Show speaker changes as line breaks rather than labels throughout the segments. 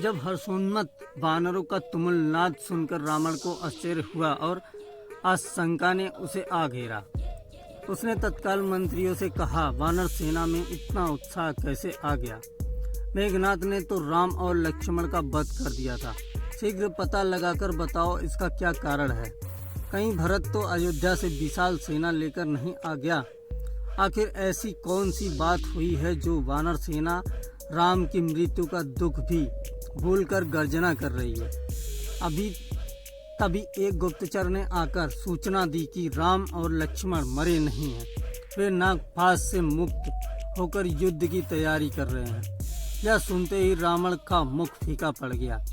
जब हर्षोन्मत्त वानरों का तुमुलनाद सुनकर रावण को आश्चर्य हुआ और आशंका ने उसे आ घेरा। उसने तत्काल मंत्रियों से कहा, वानर सेना में इतना उत्साह कैसे आ गया? मेघनाथ ने तो राम और लक्ष्मण का वध कर दिया था। शीघ्र पता लगाकर बताओ इसका क्या कारण है। कहीं भरत तो अयोध्या से विशाल सेना लेकर नहीं आ गया? आखिर ऐसी कौन सी बात हुई है जो वानर सेना राम की मृत्यु का दुख भी भूलकर गर्जना कर रही है? तभी एक गुप्तचर ने आकर सूचना दी कि राम और लक्ष्मण मरे नहीं हैं, वे नागपाश से मुक्त होकर युद्ध की तैयारी कर रहे हैं। यह सुनते ही रावण का मुख फीका पड़ गया।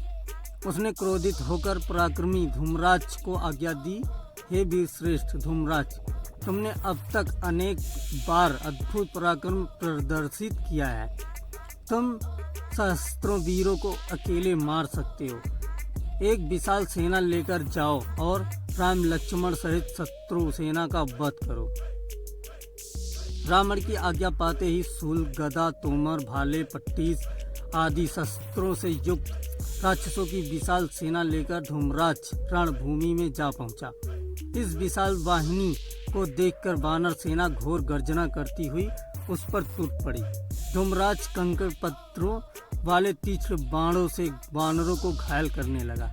उसने क्रोधित होकर पराक्रमी धूम्राज को आज्ञा दी, हे वीरश्रेष्ठ धूम्राज, तुमने अब तक अनेक बार अद्भुत पराक्रम प्रदर्शित किया है। तुम सहस्त्रों वीरों को अकेले मार सकते हो। एक विशाल सेना लेकर जाओ और राम लक्ष्मण सहित शत्रु सेना का वध करो। रावण की आज्ञा पाते ही शूल, गदा, तोमर, भाले, पट्टीस आदि शस्त्रों से युक्त राक्षसों की विशाल सेना लेकर धूम्राज रणभूमि में जा पहुंचा। इस विशाल वाहिनी को देखकर वानर सेना घोर गर्जना करती हुई उस पर टूट पड़ी। धूम्राज कंकड़ पत्थरों वाले तीक्ष्ण बाणों से वानरों को घायल करने लगा।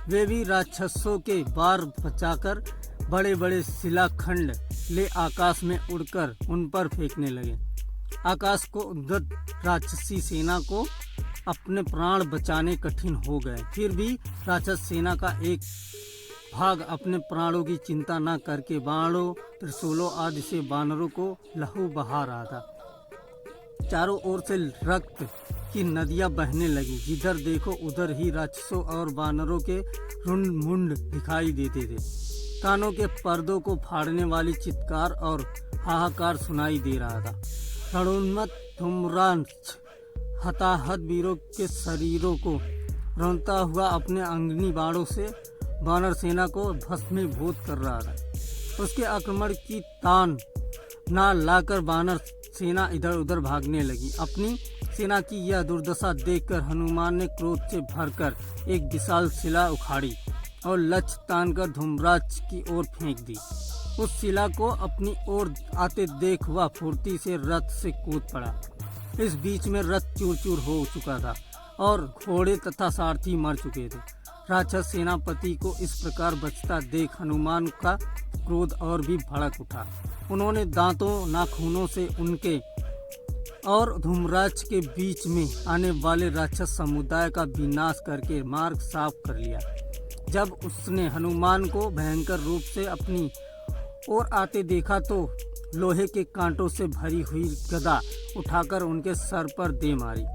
वे भी राक्षसों के वार बचाकर बड़े बड़े शिलाखंड ले आकाश में उड़कर उन पर फेंकने लगे। आकाश को उद्धत राक्षसी सेना को अपने प्राण बचाने कठिन हो गए। फिर भी राक्षस सेना का एक भाग अपने प्राणों की चिंता न करके बाणों, त्रिशूलों आदि से वानरों को लहू बहा रहा था। चारों ओर से रक्त की नदियां बहने लगी। जिधर देखो उधर ही राक्षसों और वानरों के रुंड मुंड दिखाई देते थे। कानों के पर्दों को फाड़ने वाली चित्कार और हाहाकार सुनाई दे रहा था। रणोन्मत्त धूम्राक्ष हताहत वीरों के शरीरों को रौंदता हुआ अपने अग्नि बाणों से वानर सेना को भस्मीभूत कर रहा था। उसके आक्रमण की तान न लाकर वानर सेना इधर उधर भागने लगी। अपनी सेना की यह दुर्दशा देखकर हनुमान ने क्रोध से भरकर एक विशाल शिला उखाड़ी और लक्ष्य तानकर धूम्राज की ओर फेंक दी। उस शिला को अपनी ओर आते देख वह फुर्ती से रथ से कूद पड़ा। इस बीच में रथ चूर चूर हो चुका था और घोड़े तथा सारथी मर चुके थे। राक्षस सेनापति को इस प्रकार बचता देख हनुमान का क्रोध और भी भड़क उठा। उन्होंने दांतों नाखूनों से उनके और धूम्राज के बीच में आने वाले राक्षस समुदाय का विनाश करके मार्ग साफ कर लिया। जब उसने हनुमान को भयंकर रूप से अपनी ओर आते देखा तो लोहे के कांटों से भरी हुई गदा उठाकर उनके सर पर दे मारी।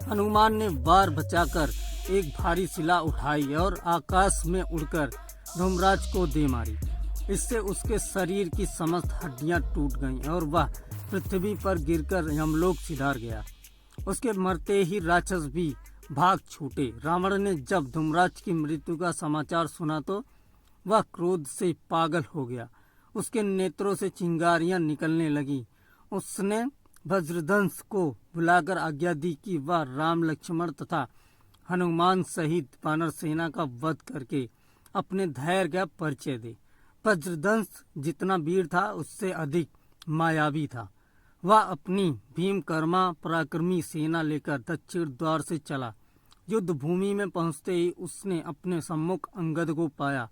हनुमान ने वार बचाकर एक भारी शिला उठाई और आकाश में उड़कर धूम्राज को दे मारी। इससे उसके शरीर की समस्त हड्डियां टूट गईं और वह पृथ्वी पर गिरकर यमलोक सिधार गया। उसके मरते ही राक्षस भी भाग छूटे। रावण ने जब धूम्राज की मृत्यु का समाचार सुना तो वह क्रोध से पागल हो गया। उसके नेत्रों से चिंगारियां निकलने लगी। उसने वज्रदंश को बुलाकर आज्ञा दी कि वह राम, लक्ष्मण तथा हनुमान सहित वानर सेना का वध करके अपने धैर्य का परिचय दे। वज्रदंश जितना वीर था उससे अधिक मायावी था। वह अपनी भीमकर्मा पराक्रमी सेना लेकर दक्षिण द्वार से चला। युद्ध भूमि में पहुंचते ही उसने अपने सम्मुख अंगद को पाया,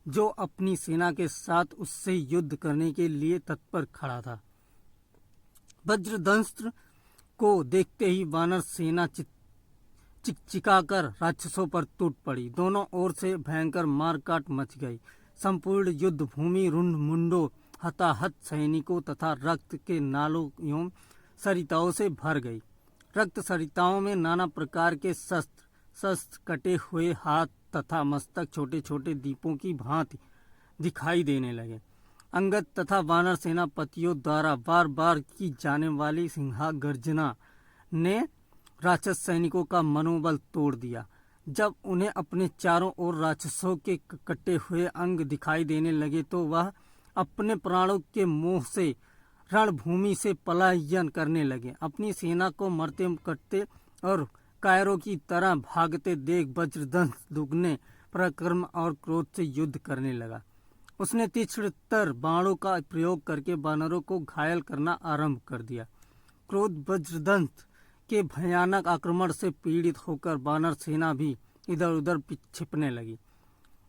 जो अपनी सेना के साथ उससे युद्ध करने के लिए तत्पर खड़ा था। वज्रदंश को देखते ही वानर सेना चिकचिकाकर राक्षसों पर टूट पड़ी। दोनों ओर से भयंकर मारकाट मच गई। संपूर्ण युद्ध भूमि रुंड मुंडों, हताहत सैनिकों तथा रक्त के नालों एवं सरिताओं से भर गई। रक्त सरिताओं में नाना प्रकार के शस्त्र, कटे हुए हाथ तथा मस्तक छोटे छोटे दीपों की भांति दिखाई देने लगे। अंगद तथा वानर सेनापतियों द्वारा बार बार की जाने वाली सिंहा गर्जना ने राक्षस सैनिकों का मनोबल तोड़ दिया। जब उन्हें अपने चारों ओर राक्षसों के कटे हुए अंग दिखाई देने लगे तो वह अपने प्राणों के मोह से रणभूमि से पलायन करने लगे। अपनी सेना को मरते कटते और कायरों की तरह भागते देख वज्रदंत दुगने पराक्रम और क्रोध से युद्ध करने लगा। उसने तीक्ष्णतर बाणों का प्रयोग करके वानरों को घायल करना आरंभ कर दिया। क्रोध वज्रदंत के भयानक आक्रमण से पीड़ित होकर वानर सेना भी इधर उधर छिपने लगी।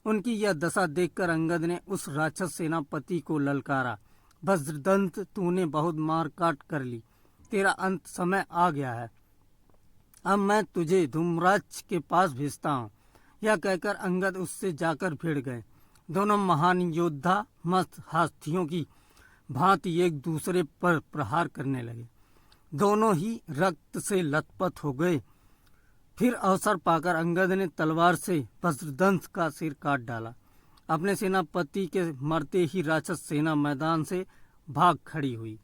उनकी यह दशा देखकर अंगद ने उस राक्षस सेनापति को ललकारा, वज्रदंत, तूने बहुत मार काट कर ली, तेरा अंत समय आ गया है। अब मैं तुझे धूम्राक्ष के पास भेजता हूँ। यह कहकर अंगद उससे जाकर भिड़ गए। दोनों महान योद्धा मस्त हाथियों की भांति एक दूसरे पर प्रहार करने लगे। दोनों ही रक्त से लथपथ हो गए। फिर अवसर पाकर अंगद ने तलवार से वज्रदंत का सिर काट डाला। अपने सेनापति के मरते ही राक्षस सेना मैदान से भाग खड़ी हुई।